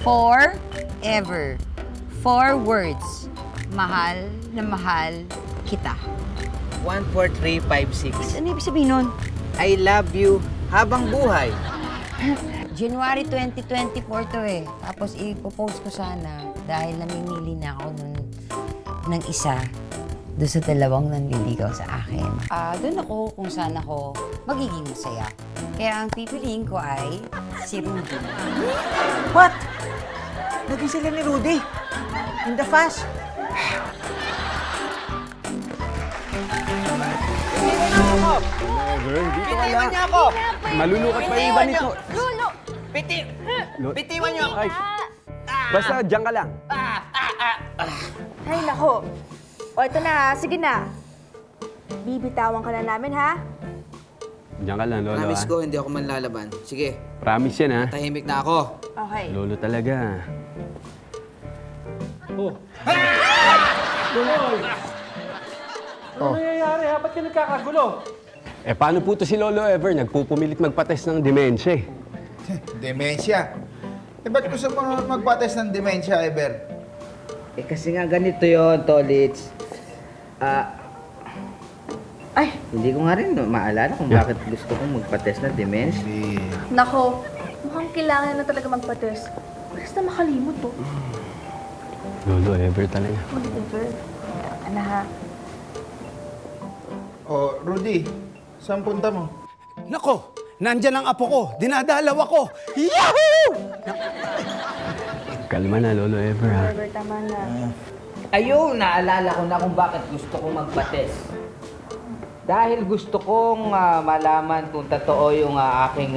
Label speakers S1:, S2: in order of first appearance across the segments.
S1: Forever. 4 words. Mahal na mahal kita.
S2: 1, 4, 3, 5, 6.
S1: Ano ibig sabihin nun?
S2: I love you habang buhay.
S1: January 2024 to eh. Tapos ipopost ko sana dahil namimili na ako nun ng isa doon sa dalawang nanliligaw sa akin. Doon ako kung saan ako magiging masaya. Kaya ang pipiliin ko ay si Rudy.
S2: What? Naging sila ni Rudy. In the fast. Bitiwan niya ako!
S3: Malulukat pa yung iba nito.
S1: Lulo!
S2: Bitiwan niyo ako!
S3: Ay, basta diyan ka lang.
S4: Ay, nako. O, ito na ha. Sige na. Bibitawan ka na namin, ha?
S3: Diyan ka lang, Lolo.
S2: Promise
S3: ah.
S2: ko, hindi ako manlalaban. Sige,
S3: Promise yan, ha?
S2: tahimik na ako.
S4: Okay.
S3: Lolo talaga.
S5: Ano nangyayari ha? Ba't ka nagkakagulo?
S3: Eh, paano po to si Lolo Ever? Nagpupumilit magpates ng demensya, eh.
S6: Demensya? Eh, ba't gusto mo magpates ng demensya, Ever?
S2: Eh kasi nga ganito yon, Tolits. Hindi ko nga rin maalala kung bakit gusto kong magpa-test na dementia.
S4: Nako, mukhang kailangan na talaga magpa-test. Basta makalimot to.
S3: Lolo Ever talaga.
S4: Whatever. Ano ha?
S6: Oh, Rudy, saan punta mo?
S5: Nako, nandyan ang apo ko. Dinadalaw ako. Yahoo!
S3: Kalma na, Lolo Ever, ha?
S4: Whatever, tama na.
S2: Ayun, naalala ko na kung bakit gusto kong magpa-test. Dahil gusto kong malaman kung totoo yung aking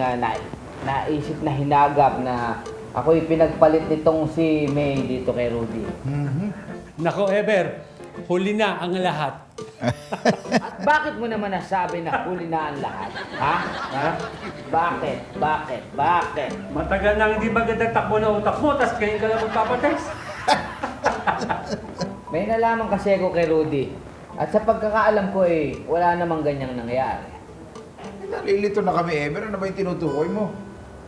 S2: naisip na hinagap na ako'y pinagpalit nitong si May dito kay Rudy.
S5: Nako, Ever. Huli na ang lahat.
S2: At bakit mo naman nasabi na huli na ang lahat? Ha? Bakit? Bakit?
S5: Matagal nang hindi maganda takbo na utak mo, tas ngayon ka lang magpapatext.
S2: May nalaman kasi ako kay Rudy. At sa pagkakaalam ko wala namang ganyang nangyari.
S6: Nalilito na kami, Ever. Ano ba yung tinutukoy mo?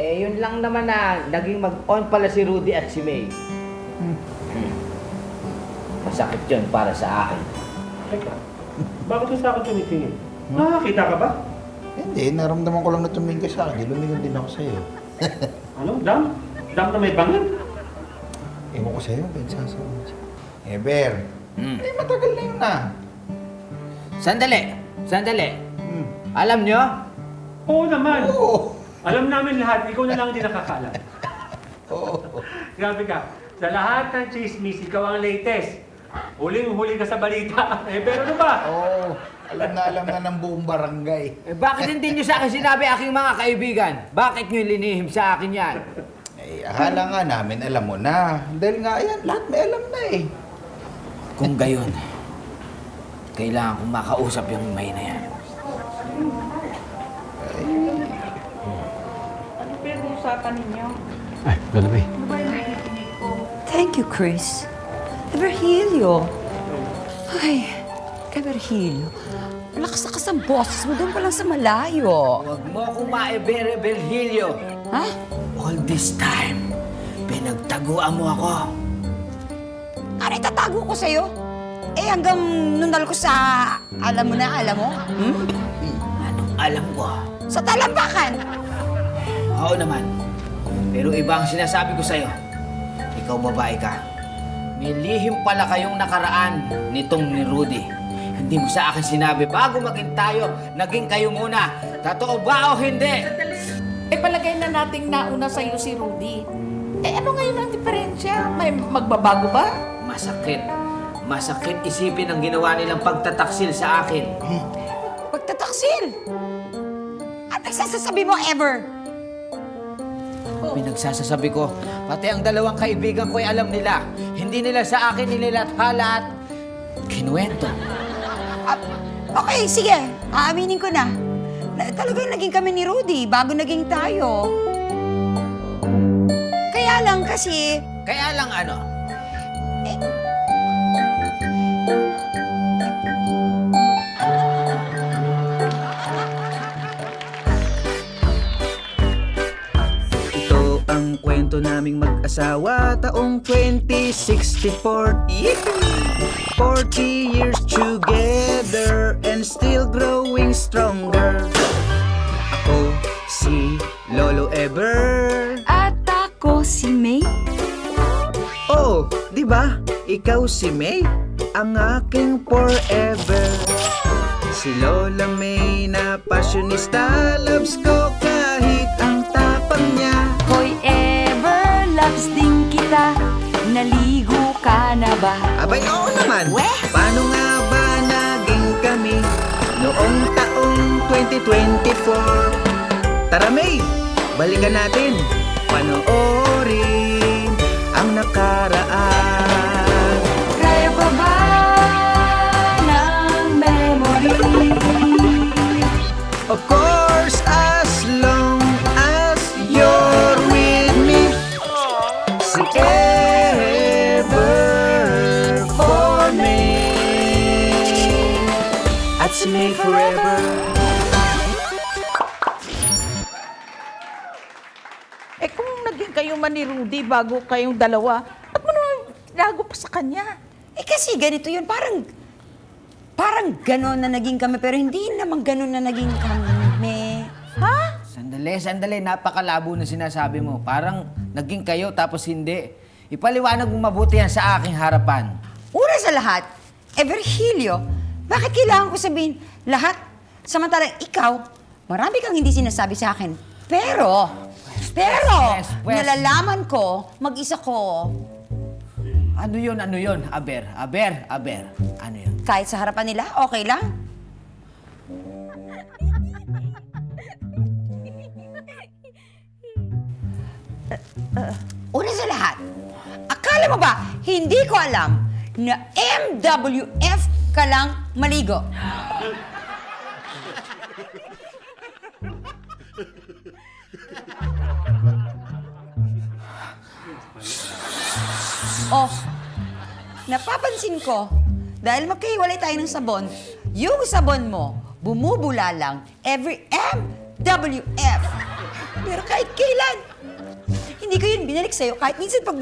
S2: Yun lang naman na naging mag-on pala si Rudy at si May. Masakit yun para sa akin.
S5: Teka, bakit mo sa akin tumitingin? Nakakita ka ba?
S6: Hindi, naramdaman ko lang na tumingin ka sa akin. Lumingon din ako sa'yo.
S5: Ano? Dam? Dam na may bangin?
S6: Ewan ko sa'yo, Ben. Sasabi mo siya. Ever. Eh, matagal na yun na.
S2: Sandali.
S6: Hmm.
S2: Alam nyo?
S5: Oo naman.
S6: Oo.
S5: Alam namin lahat, ikaw na lang hindi nakakaalam.
S6: Oo.
S5: Grabe ka. Sa lahat ng chismis, ikaw ang latest. Huling-huli ka sa balita. Pero ano ba?
S6: Oo. Alam na ng buong barangay.
S2: Bakit hindi nyo sa akin sinabi aking mga kaibigan? Bakit nyo linihim sa akin yan?
S6: Eh, akala nga namin alam mo na. Dahil nga yan, lahat may alam na eh.
S2: Kung gayon, kailangan kong makausap yung May na yan.
S4: Ano pinag-uusapan ninyo?
S3: Ay, Lolo May.
S4: Ano ba yung nakikinig ko?
S1: Thank you, Chris. Everhilio. Ay, Everhilio. Lakas-lakas ang boses mo doon pa lang sa malayo.
S2: Huwag mo akong Virgilio.
S1: Ha?
S2: All this time, pinagtaguan mo ako.
S1: Ano itatago ko sa'yo? Eh, hanggang nunal ko sa alam mo? Hmm?
S2: Anong alam ko?
S1: Sa talambakan.
S2: Oo naman. Pero iba ang sinasabi ko sa'yo. Ikaw babae ka. May lihim pala kayong nakaraan nitong ni Rudy. Hindi mo sa akin sinabi bago maging tayo, naging kayo muna. Totoo ba o hindi?
S7: Eh, palagay na nating nauna sa'yo si Rudy. Eh, ano ngayon ang diferensya? May magbabago ba?
S2: Masakit isipin ang ginawa nilang pagtataksil sa akin.
S1: Pagtataksil. Ano nagsasasabi mo, Ever?
S2: Pinagsasasabi ko, pati ang dalawang kaibigan ko ay alam nila. Hindi nila sa akin nilathala at kinuwento.
S1: Okay, sige. Aaminin ko na. Talagang naging kami ni Rudy bago naging tayo. Kaya lang kasi...
S2: Kaya lang ano? Ito ang kwento
S8: kwento naming mag-asawa taong 2064. Yippee! 40 years together and still growing stronger. Ako si Lolo Ever.
S9: At ako si May.
S8: Oh, di ba? Ikaw si May, ang aking forever. Si Lola May na passionista, loves ko kahit ang tapang niya.
S9: Hoy ever, loves din kita. Naligo ka na ba?
S8: Abay, oo naman. Paano nga ba naging kami noong taong 2024? Tara May, balikan natin. Panoorin ang nakaraan.
S9: Kaya pa ba ng memory?
S8: Of course, as long as you're with me. Si Ever for me. At si May forever.
S7: Eh kung naging kayo man ni Rudy bago kayong dalawa, at mo naman lago pa sa kanya?
S1: Eh kasi ganito yun, parang gano'n na naging kami, pero hindi naman gano'n na naging kami.
S2: Sandali, napakalabo na sinasabi mo. Parang naging kayo tapos hindi. Ipaliwanag mo mabuti yan sa aking harapan.
S1: Una sa lahat, Virgilio, bakit kailangan ko sabihin lahat? Samantalang ikaw, marami kang hindi sinasabi sa akin. Pero,
S2: Pwes.
S1: nalalaman ko, mag-isa ko,
S2: Ano yun? Aber. Ano yun?
S1: kahit sa harapan nila, okay lang? Una sa lahat, akala mo ba hindi ko alam na MWF ka lang maligo? Oh, napapansin ko, dahil magkahiwalay tayo ng sabon, yung sabon mo, bumubula lang every MWF. Pero kahit kailan, hindi ko yun binalik sa'yo. Kahit minsan pag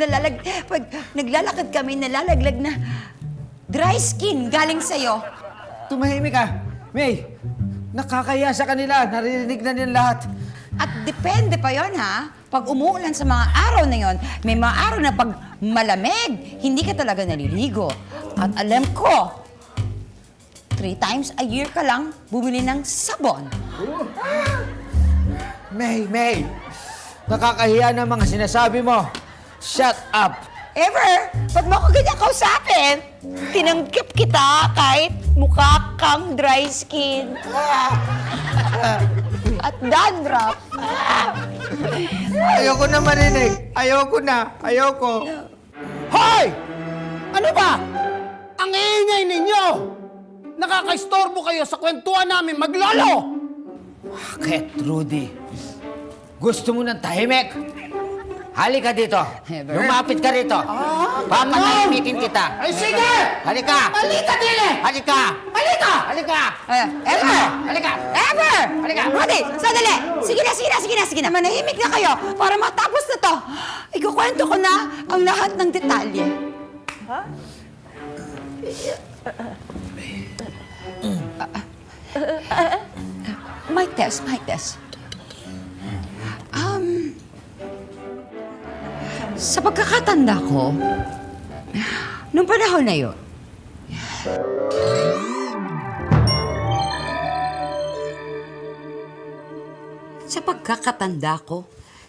S1: naglalakad kami, nalalaglag na dry skin galing sa'yo.
S2: Tumahimik ka. May, nakakaya sa kanila. Naririnig na nila lahat.
S1: At depende pa yon ha. Pag umuulan sa mga araw na yon, may mga araw na pag malamig, hindi ka talaga naliligo. At alam ko, 3 times a year ka lang bumili ng sabon.
S2: May. Nakakahiya na mga sinasabi mo. Shut up.
S1: Ever, pag mo ako ganyan kausapin, tinanggap kita kahit mukha kang dry skin. At dandruff.
S6: Ayoko na marinig. Ayoko.
S10: Hoy! Ano ba? Ang ingay ninyo! Nakakaistorbo kayo sa kwentuhan namin maglolo!
S2: Bakit, Rudy? Gusto mo ng tahimik? Halika dito.
S1: Ever?
S2: Lumapit ka rito. Papatahimikin kita.
S10: Ay, sige!
S2: Halika!
S10: Halika, Dile!
S2: Halika!
S10: Halika!
S2: Halika!
S1: Ever!
S2: Halika!
S1: Ever!
S2: Halika!
S1: Rudy, sandali! Sige na. Manahimik na kayo para matapos na to. Ikukwento ko na ang lahat ng detalye. Mic test. Sa pagkakatanda ko, nung panahon na yun,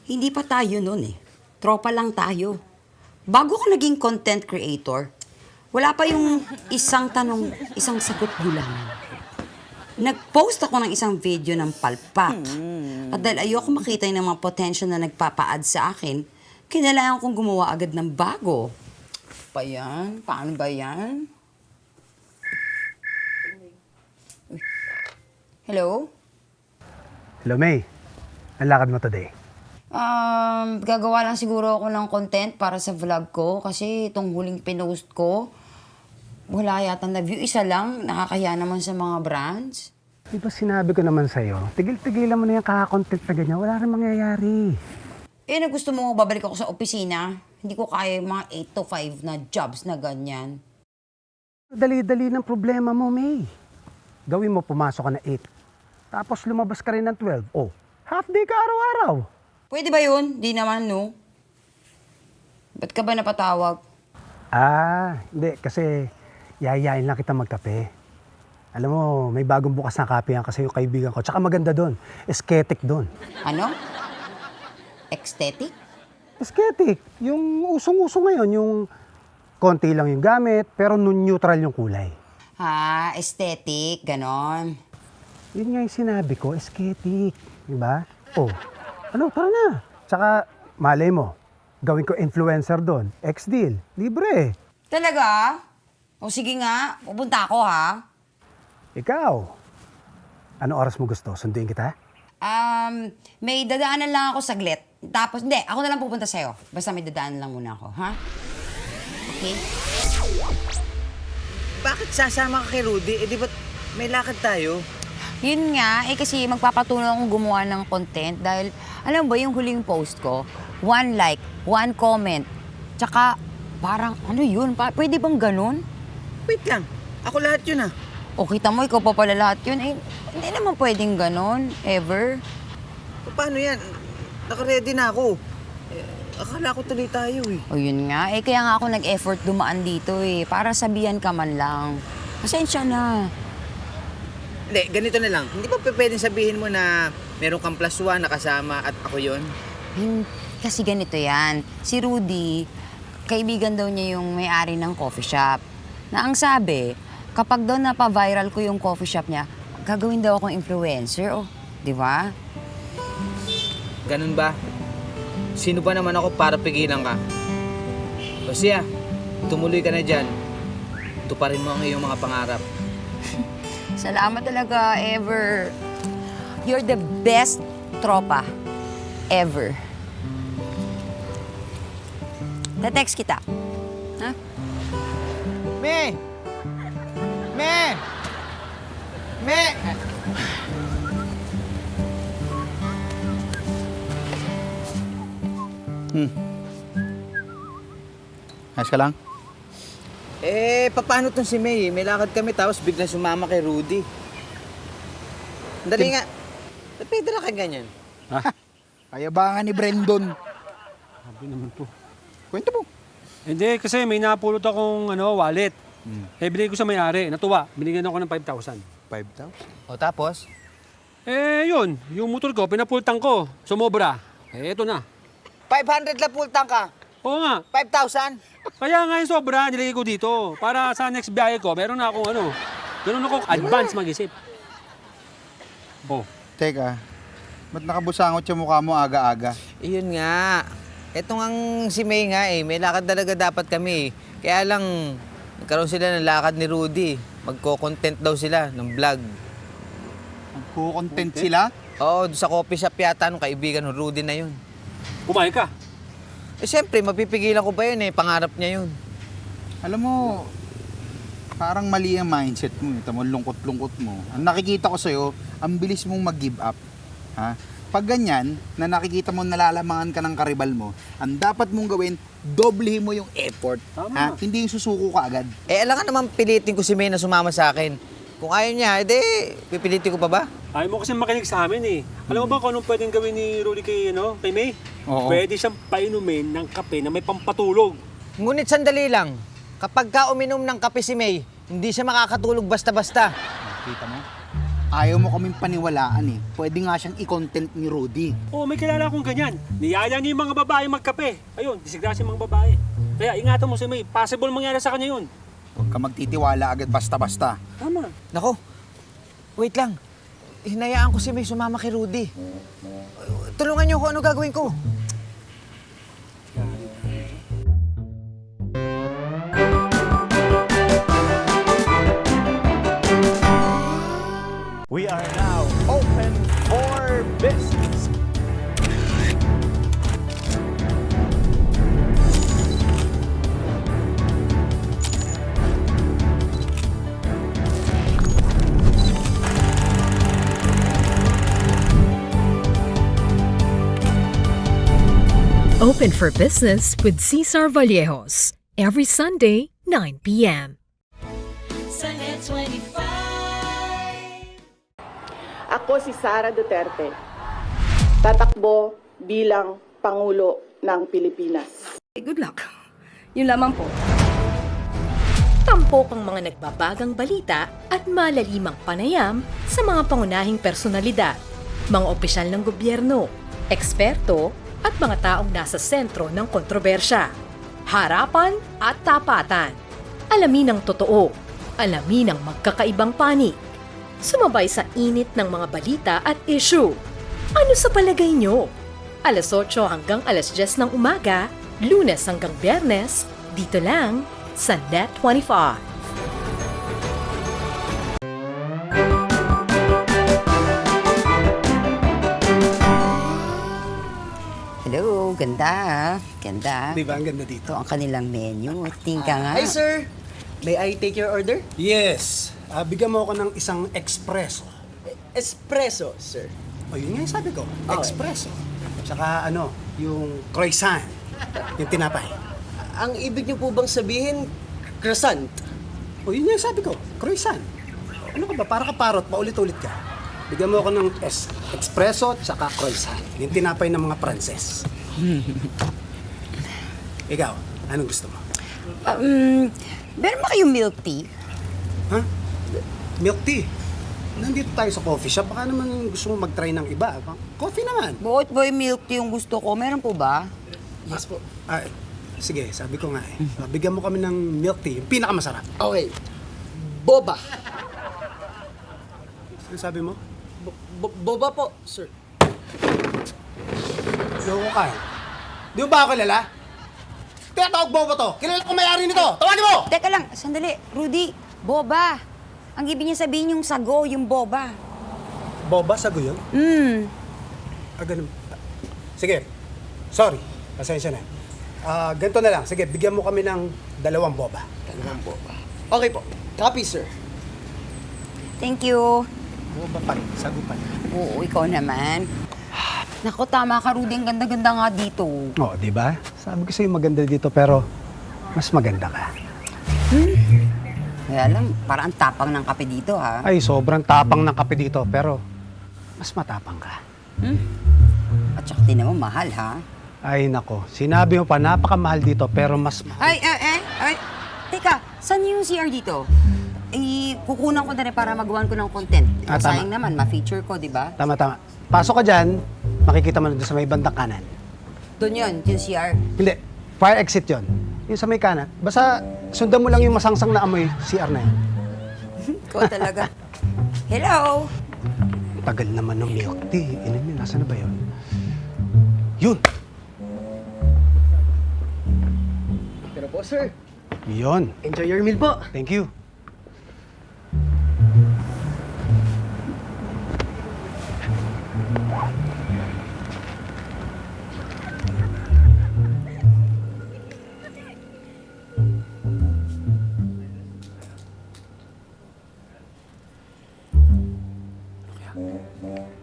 S1: hindi pa tayo noon eh. Tropa lang tayo. Bago ko naging content creator, wala pa yung isang tanong, isang sagot gulang. Nag-post ako ng isang video ng palpak. At dahil ayoko makita yung mga potential na nagpapa-ad sa akin, kinailangan kong gumawa agad ng bago. Pa yan? Paano ba yan? Uy. Hello?
S10: Hello, May. Ang lakad mo today?
S1: Gagawa lang siguro ako ng content para sa vlog ko kasi itong huling pinost ko, wala yata na-view. Isa lang, nakakaya naman sa mga brands.
S10: Di ba sinabi ko naman sa'yo, tigil-tigilan mo na yung kaka-content na ganyan, wala rin mangyayari.
S1: na gusto mo babalik ako sa opisina. Hindi ko kaya yung mga 8 to 5 na jobs na ganyan.
S10: Dali-dali ng problema mo, May. Gawin mo, pumasok ka na 8. Tapos lumabas ka rin ng 12. Oh, half day ka araw-araw.
S1: Pwede ba yun? Di naman, no? Ba't ka ba napatawag?
S10: Hindi. Kasi yayain lang kita magkape. Alam mo, may bagong bukas na kape yan kasi yung kaibigan ko. Tsaka maganda doon. Aesthetic doon.
S1: Ano? Aesthetic?
S10: Aesthetic. Yung usong-uso ngayon, yung konti lang yung gamit, pero neutral yung kulay.
S1: Aesthetic. Ganon.
S10: Yun nga yung sinabi ko, aesthetic. Diba? Oh, ano, tara na. Tsaka, malay mo, gawin ko influencer doon. Ex-deal. Libre.
S1: Talaga? O sige nga, pupunta ako ha.
S10: Ikaw, ano oras mo gusto? Sunduin kita?
S1: May dadaanan lang ako saglit. Tapos, hindi, ako na lang pupunta sa'yo. Basta may dadaanan lang muna ako, ha? Okay?
S8: Bakit sasama ka kay Rudy? Eh, di ba't may lakad tayo?
S1: Yun nga, kasi magpapatuloy akong gumawa ng content dahil, alam ba yung huling post ko? 1 like, 1 comment. Tsaka, parang, ano yun? Pwede bang ganun?
S8: Wait lang. Ako lahat yun ah.
S1: O kita mo, ikaw pa pala lahat yun. Eh, hindi naman pwedeng ganun, ever.
S8: Paano yan? Nakaready na ako. Akala ko tuloy tayo eh.
S1: O yun nga, kaya nga ako nag-effort dumaan dito para sabihan ka man lang. Pasensya na.
S8: Hindi, ganito na lang. Hindi ba pwedeng sabihin mo na meron kang +1 na kasama at ako yun?
S1: Kasi ganito yan. Si Rudy, kaibigan daw niya yung may-ari ng coffee shop. Na ang sabi, kapag daw napa-viral ko yung coffee shop niya, gagawin daw akong influencer. Oh, di ba?
S2: Ganun ba? Sino ba naman ako para pigilan ka? O siya, tumuloy ka na dyan. Tuparin mo ang iyong mga pangarap.
S1: Salamat talaga, ever. You're the best tropa ever. Te-text kita. Ha?
S8: Me! Me! Me!
S6: Ayos ka lang?
S8: Paano tong si May? May lakad kami tapos bigla sumama kay Rudy. Dali nga. Ba't may dala ka ganyan?
S6: Kayabangan ni Brendon.
S3: Sabi naman po.
S6: Kwento mo.
S5: Hindi, kasi may napulot akong wallet. Binigay ko sa may-ari. Natuwa. Binigyan ako ng 5,000.
S6: 5,000?
S8: O tapos?
S5: Yun. Yung motor ko, pinapultang ko. Sumobra. Eto na.
S8: 500 lang pultang ka.
S5: Oo nga.
S8: 5,000?
S5: Kaya nga yung sobra, nilagay ko dito. Para sa next biyahe ko, meron na akong ganun ako advance mag-isip. Oh.
S6: Teka, ba't nakabusangot yung mukha mo aga-aga?
S8: Iyon nga. Ito ngang si May nga may lakad talaga dapat kami Kaya lang, nagkaroon sila ng lakad ni Rudy. Magko-content daw sila ng vlog.
S6: Magko-content sila?
S8: Oo, sa coffee shop yata nung kaibigan ng Rudy na yun.
S5: Pumayag ka.
S8: Siyempre, mapipigilan ko ba yun pangarap niya yun.
S6: Alam mo, parang mali ang mindset mo. Ito mo, lungkot-lungkot mo. Ang nakikita ko sa'yo, ang bilis mong mag-give up. Ha? Pag ganyan, na nakikita mo nalalamangan ka ng karibal mo, ang dapat mong gawin, doblehin mo yung effort.
S5: Tama.
S6: Ha? Hindi yung susuko ka agad.
S8: Alam ka naman pilitin ko si May na sumama sa akin. Kung ayaw niya, pipilitin ko pa ba?
S5: Ayaw mo kasi makinig sa amin Alam mo ba kung anong pwedeng gawin ni Rudy kay May?
S6: Oo.
S5: Pwede siyang painumin ng kape na may pampatulog.
S8: Ngunit sandali lang, kapag ka uminom ng kape si May, hindi siya makakatulog basta-basta.
S6: Kita mo? Ayaw mo kaming paniwalaan Pwede nga siyang i-content ni Rudy.
S5: Oo, may kilala akong ganyan. Niyaya niya yung mga babae magkape. Ayun, disgrasya yung mga babae. Kaya ingatan mo si May, possible mangyari sa kanya yun.
S6: Huwag ka magtitiwala agad basta-basta.
S5: Tama.
S8: Nako, wait lang. Hinayaan ko si May sumama kay Rudy. Tulungan niyo kung ano gagawin ko.
S11: We are now open for business.
S12: Open for Business with Cesar Vallejos. Every Sunday, 9 p.m.
S13: Ako si Sara Duterte. Tatakbo bilang Pangulo ng Pilipinas.
S12: Good luck. Yun lamang po. Tampok ang mga nagbabagang balita at malalimang panayam sa mga pangunahing personalidad, mga opisyal ng gobyerno, eksperto at mga taong nasa sentro ng kontrobersya. Harapan at tapatan. Alamin ang totoo. Alamin ang magkakaibang panig. Sumabay sa init ng mga balita at issue. Ano sa palagay nyo? Alas 8 hanggang alas 10 ng umaga, Lunes hanggang Biyernes, dito lang sa Net25.
S1: Hello, ganda. Ganda.
S10: Di ba ang ganda dito?
S1: Ito ang kanilang menu. Tingka nga.
S8: Hi, sir. May I take your order?
S10: Yes. Bigyan mo ako ng isang espresso.
S8: Espresso, sir.
S10: O, yun nga yung sabi ko. Espresso. Tsaka yung croissant. Yung tinapay.
S8: Ang ibig niyo po bang sabihin, croissant?
S10: O, yun nga yung sabi ko. Croissant. Ano ka ba? Para ka parot, paulit-ulit ka. Bigyan mo ako ng espresso tsaka croissant. Yung tinapay ng mga Pranses. Ikaw, anong gusto mo?
S1: Meron ba kayong milk tea?
S10: Ha? Milk tea? Nandito tayo sa coffee shop. Baka naman gusto mo mag-try ng iba. Coffee naman.
S1: Bakit ba yung milk tea yung gusto ko? Meron po ba?
S8: Yes po.
S10: Sige, sabi ko nga bigyan mo kami ng milk tea. Yung pinakamasarap.
S8: Okay. Boba.
S10: Ano sabi mo?
S8: Boba po, sir.
S10: Loko ka eh. Di mo ba ako kilala? Tinatawag boba to. Kilala ko may-ari nito. Tawagin mo!
S1: Teka lang, sandali. Rudy, boba. Ang ibig niya sabihin yung sago, yung boba.
S10: Boba, sago yun? Ganun. Sige. Sorry. Pasensya na. Ganito na lang. Sige, bigyan mo kami ng 2 boba.
S8: 2 boba. Okay po. Copy, sir.
S1: Thank you.
S10: Boba pa rin. Sago pa rin.
S1: Oo, ikaw naman. Naku, tama ka, Rudy. Ang ganda-ganda nga dito.
S10: Oo, di ba? Sabi ko sa'yo maganda dito, pero mas maganda ka.
S1: Kaya lang, parang ang tapang ng kape dito, ha?
S10: Ay, sobrang tapang ng kape dito, pero mas matapang ka.
S1: At saka din naman, mahal, ha?
S10: Ay, nako. Sinabi mo pa, napakamahal dito, pero mas mahal.
S1: Ay! Teka, saan yung CR dito? Kukunan ko na rin para magawan ko ng content. Sayang naman, ma-feature ko, di ba?
S10: Tama. Pasok ka dyan, makikita mo na doon sa may bandang kanan.
S1: Doon yun, yung CR.
S10: Hindi, fire exit yun. Yung sa may kanan. Basta sundan mo lang yung masangsang na amoy CR na yun.
S1: Ikaw talaga. Hello!
S10: Tagal naman ng milk tea. Inom yun, nasa na ba yun? Yun!
S8: Pero po, sir.
S10: Yun.
S8: Enjoy your meal po.
S10: Thank you.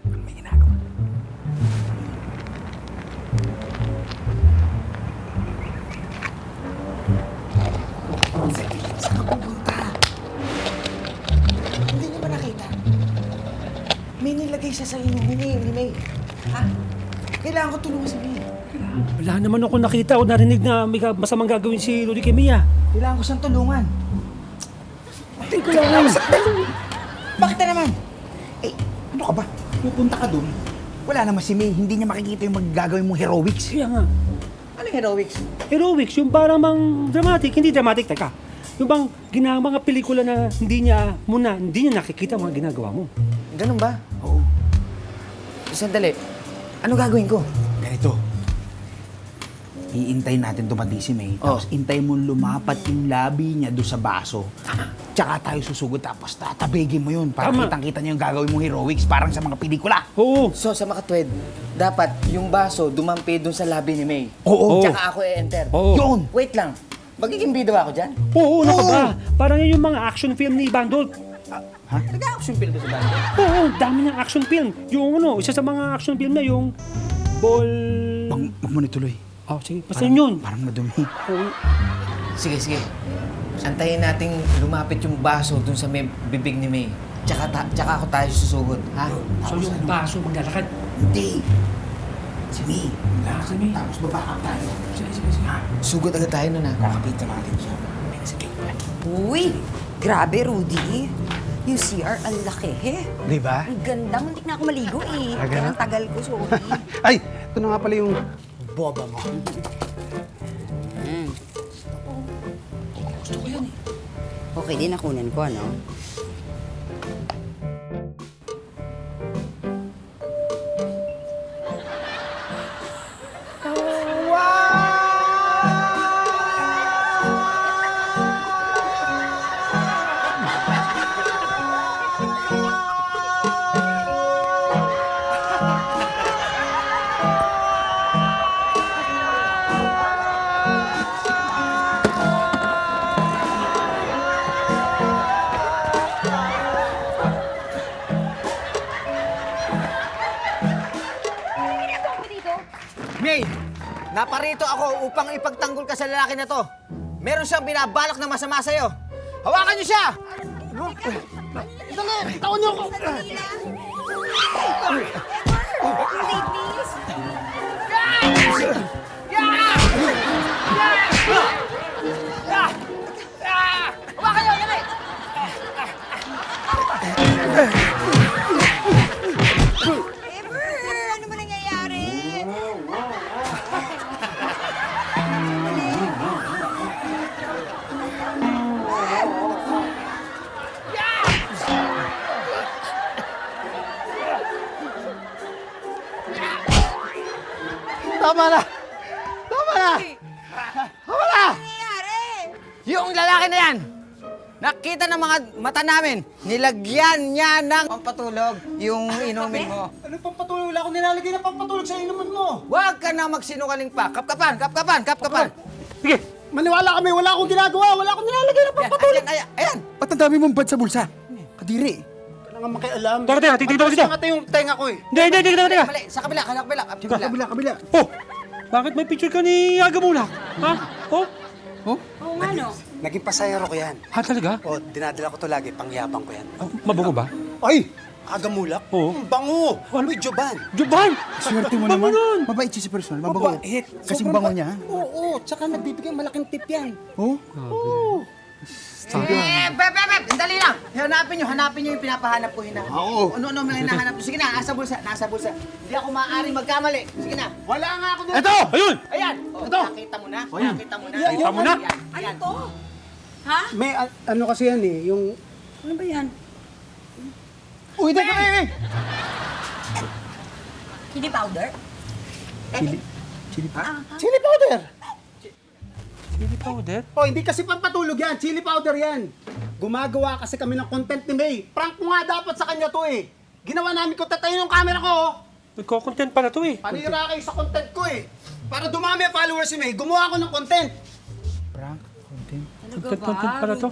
S10: May ginagawa.
S7: Saan ka pupunta? Hindi niyo ba nakita? May nilagay siya sa inumin ni May. Ha? Kailangan ko tulungan si May.
S5: Wala naman ako nakita o narinig na may masamang gagawin si Rudy kay Mia.
S7: Kailangan ko siyang tulungan.
S5: Tingko lang ngayon.
S7: Bakit na naman? Ano ka ba? Pupunta ka dun. Wala naman si May. Hindi niya makikita yung magagawin mong heroics.
S5: Kaya nga.
S7: Anong heroics?
S5: Heroics, yung parang mang dramatic. Hindi dramatic, teka. Yung bang mga pelikula na hindi niya nakikita mga ginagawa mo.
S7: Ganun ba? Oo. Sandali. Ano gagawin ko? Ganito. Iintayin natin dumating si May. Tapos intayin mo lumapat yung labi niya doon sa baso. Tsaka tayo susugod tapos tatabigin mo yun para kitang-kita niya yung gagawin mong heroics parang sa mga pelikula.
S5: Oo.
S8: So, sa makatwid, dapat yung baso dumampi dun sa labi ni May.
S7: Oo.
S8: Tsaka ako e-enter.
S5: Oo.
S7: Yun!
S8: Wait lang. Magiging bida ba ako dyan?
S5: Oo, ano ka ba? Parang yun yung mga action film ni Bandol.
S8: Nag-action film ko sa banda.
S5: Oo, dami ng action film. Yung isa sa mga action film na yung Ball...
S6: Huwag mo na tuloy.
S5: Oh, sige. Basta yun.
S7: Parang madumi.
S2: Sige, sige. Antayin nating lumapit yung baso dun sa may bibig ni May. Tsaka ako tayo susugod, ha?
S5: So yung baso maglalakad.
S7: Hindi. Si May. Si May. Tapos babakap tayo.
S5: Sige, sige, sige.
S2: Sugod agad tayo nun, ha?
S7: Kakapit natin siya. Sige.
S1: Uy, grabe, Rudy. Yung CR, ang laki, eh.
S10: Di ba?
S1: Ang ganda, muntik na ako maligo, eh.
S10: Ah,
S1: Kaya
S10: ganun?
S1: ang tagal ko, sorry.
S10: Ay, ito na nga pala yung boba mo.
S5: Gusto ko yan eh.
S1: Okay din, nakunan ko, ano?
S2: May, naparito ako upang ipagtanggol ka sa lalaki na to. Meron siyang binabalak na masama sa'yo. Hawakan niyo siya!
S10: Dali! Tawan niyo ako!
S2: Hawakan niyo, dali!
S1: Ever! Ano ba nangyayari?
S2: Tama na! Tama na! Tama na! Yung lalaki na yan, nakita ng mga mata namin, nilagyan niya ng pampatulog yung inumin mo.
S10: Ano pampatulog? Wala akong nilalagay na pampatulog sa inuman mo.
S2: Huwag ka na magsinungaling pa. Kapkapan, kapkapan, kapkapan.
S10: Sige, maniwala kami. Wala akong ginagawa. Wala akong nilalagay na pampatulog.
S2: Ayan, ayan.
S7: Ba't ang dami mong bad sa bulsa? Kadiri.
S10: Wala nga makialam.
S5: Teka, teka, tignan ko dito.
S10: Ito yung tenga ko eh.
S5: Hindi, teka.
S2: Mali, sa kabila, sa kabila.
S10: Kabila, kabila.
S5: Oh! Bakit may picture ka ni Agamula? Ha? Oh?
S1: Oo nga, no?
S10: Naging pasayero ko yan.
S5: Ha, talaga?
S10: O, dinadala ko to lagi. Pangyabang ko yan.
S5: Oh, mabango ba?
S10: Ay! Agamulak?
S5: Oo.
S10: Ang bango! Ano yung Joban?
S5: Juban!
S7: Swerte mo naman. Mabait siya si personal. Mabago.
S10: Mabait.
S7: Kasing
S10: Sobrang
S7: bango niya.
S10: Oo, tsaka nagbibigay malaking tip yan.
S7: Oh?
S2: Beb, dali lang. Hanapin nyo yung pinapahanap ko hina.
S10: Oo.
S2: Ano may hinahanap ko? Sige na, nasa bulsa. Hindi ako maaari magkamali. Sige na.
S10: Wala nga ako
S5: Ito! Ayun!
S2: Ayan.
S10: Ito.
S2: Nakita mo na?
S10: Ayan.
S2: Nakita mo na?
S5: Kita mo na?
S2: Ayan.
S1: Ano to? Ha?
S10: May ano kasi yan eh, yung...
S1: Ano ba yan?
S10: Uy, teka,
S1: Chili powder?
S10: Chili powder!
S5: Chili powder?
S10: Oh, hindi kasi pampatulog yan. Chili powder yan. Gumagawa kasi kami ng content ni May. Prank mo nga dapat sa kanya to eh. Ginawa namin ko, tatayin yung camera ko. Oh.
S5: Nagko-content pala to eh.
S10: Panira kayo sa content ko eh. Para dumami ang followers ni May, gumawa ako ng content.
S5: Content pala to.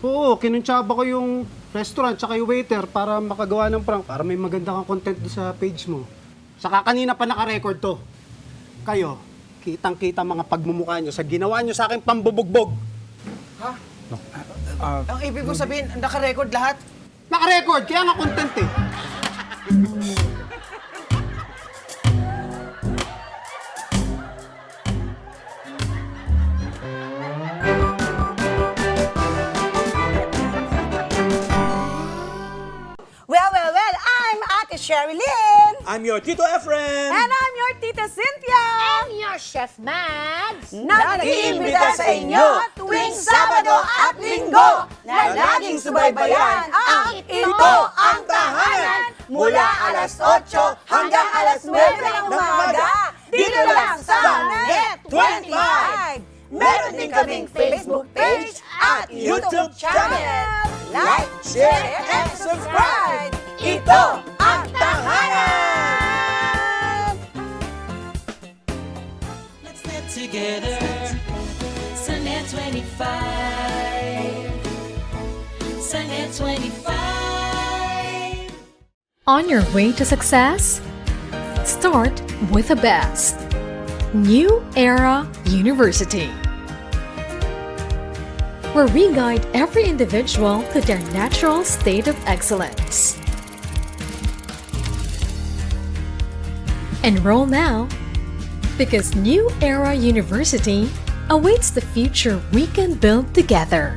S10: Oo, kinuntsaba ko yung restaurant tsaka yung waiter para makagawa ng prank. Para may maganda kang content doon sa page mo. Saka kanina pa naka-record to. Kayo, kitang-kita mga pagmumukha nyo sa ginawa nyo sa akin pambubugbog.
S2: Ha? Ang ibig ko sabihin, naka-record lahat?
S10: Naka-record, kaya nga content eh.
S14: Well, I'm Ate Sherilyn.
S11: I'm your Tito Efren.
S14: And I'm your Tita Cynthia.
S4: And your Chef Mads.
S14: Nag-iimbita sa inyo tuwing Sabado at Linggo na laging subaybayan ang Ito ang Tahanan mula alas 8 hanggang alas 9 ng umaga dito lang sa Net 25. Meron din kaming Facebook page at YouTube channel. Like, share, and subscribe! Ito ang Tahanan!
S15: Let's get together sa Net 25. Sa Net 25.
S12: On your way to success? Start with the best. New Era University, where we guide every individual to their natural state of excellence. Enroll now, because New Era University awaits the future we can build together.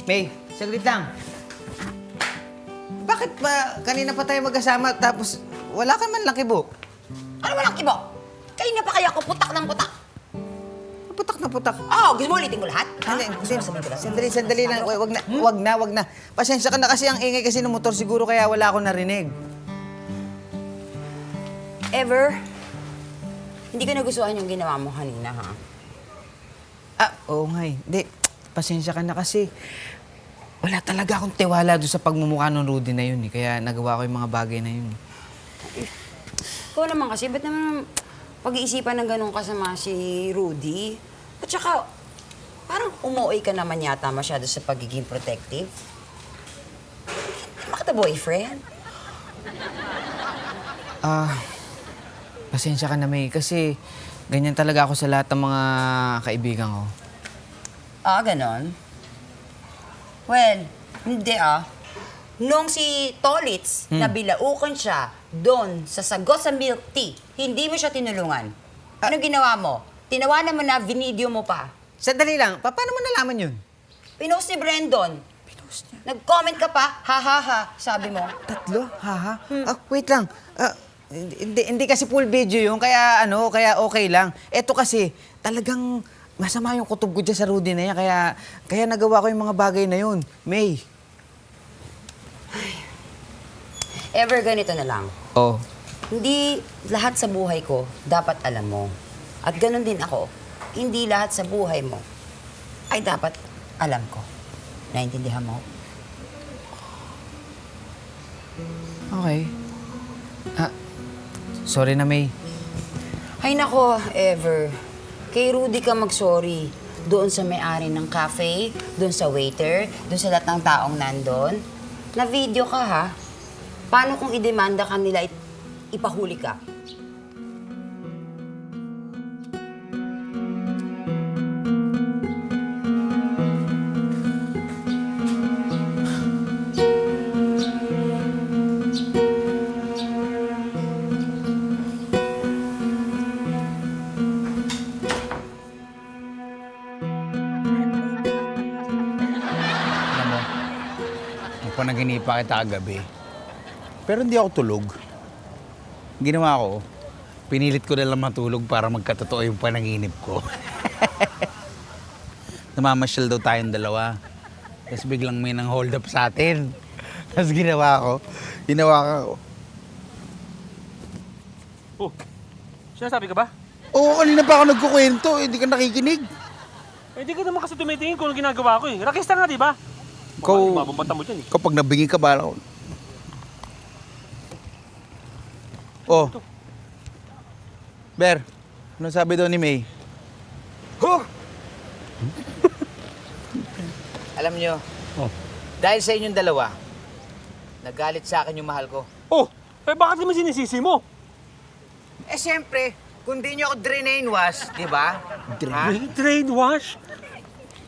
S8: May, saglit lang. Bakit ba kanina pa tayo magkasama tapos wala ka man lang kibo?
S1: Ano walang kibo? Kanina pa kaya ako putak ng putak.
S8: Putak na putak?
S1: Oo, gusto mo ulitin ko lahat?
S8: Sandali lang. Wag na. Pasensya ka na kasi ang ingay kasi ng motor siguro kaya wala ako narinig.
S1: Ever, hindi ko nagustuhan yung ginawa mo kanina, ha?
S8: Oo nga eh. Hindi, pasensya ka na kasi wala talaga akong tiwala doon sa pagmumukha ng Rudy na yun eh. Kaya nagawa ko yung mga bagay na yun.
S1: Ikaw naman kasi, ba't naman pag-iisipan ng ganun kasama si Rudy? At saka, parang umuoy ka naman yata masyado sa pagiging protective. Bakit boyfriend?
S8: Pasensya ka na, May. Kasi ganyan talaga ako sa lahat ng mga kaibigan ko.
S1: Ganon? Well, hindi Nung si Tolitz, nabilaukan siya doon sa sagot sa milk tea, hindi mo siya tinulungan. Ano ginawa mo? Tinawanan mo na, vinideo mo pa.
S8: Sandali lang, paano mo nalaman yun?
S1: Pinost ni Brandon. Pinost niya? Nag-comment ka pa, ha, sabi mo.
S8: Tatlo? Ha? Wait lang. Hindi kasi full video yun, kaya okay lang. Eto kasi, talagang masama yung kutob ko dyan sa Rudy na yan, kaya nagawa ko yung mga bagay na yun. May.
S1: Ever ganito na lang.
S8: Oh.
S1: Hindi lahat sa buhay ko dapat alam mo. At ganun din ako, hindi lahat sa buhay mo ay dapat alam ko. Naintindihan mo?
S8: Okay. Sorry na, May.
S1: Ay nako, Ever. Kay Rudy ka mag-sorry. Doon sa may-ari ng cafe, doon sa waiter, doon sa lahat ng taong nandun. Na-video ka, ha? Paano kung idemanda ka nila, ipahuli ka?
S7: Panaginipa kita kagabi. Pero hindi ako tulog. Ginawa ko, pinilit ko na lang matulog para magkatotoo yung panaginip ko. Namamasyal daw tayong dalawa. Tapos biglang may nang hold up sa atin. Tapos ginawa ko.
S5: Oh, sinasabi ka ba?
S7: Oo, kanina pa ako nagkukwento. Hindi ka nakikinig.
S5: Hindi ka naman kasi tumitingin kung ano ginagawa ko eh. Rakista nga, di ba? Mabumbanta mo dyan eh.
S7: Kapag nabingi ka, bala ko. Oh. Ber, ano sabi daw ni May?
S8: Alam nyo, dahil sa inyong dalawa, nagalit sa akin yung mahal ko.
S5: Oh, bakit naman sinisisi mo?
S8: Siyempre, kung di nyo ako drain wash, di ba?
S5: Drain wash?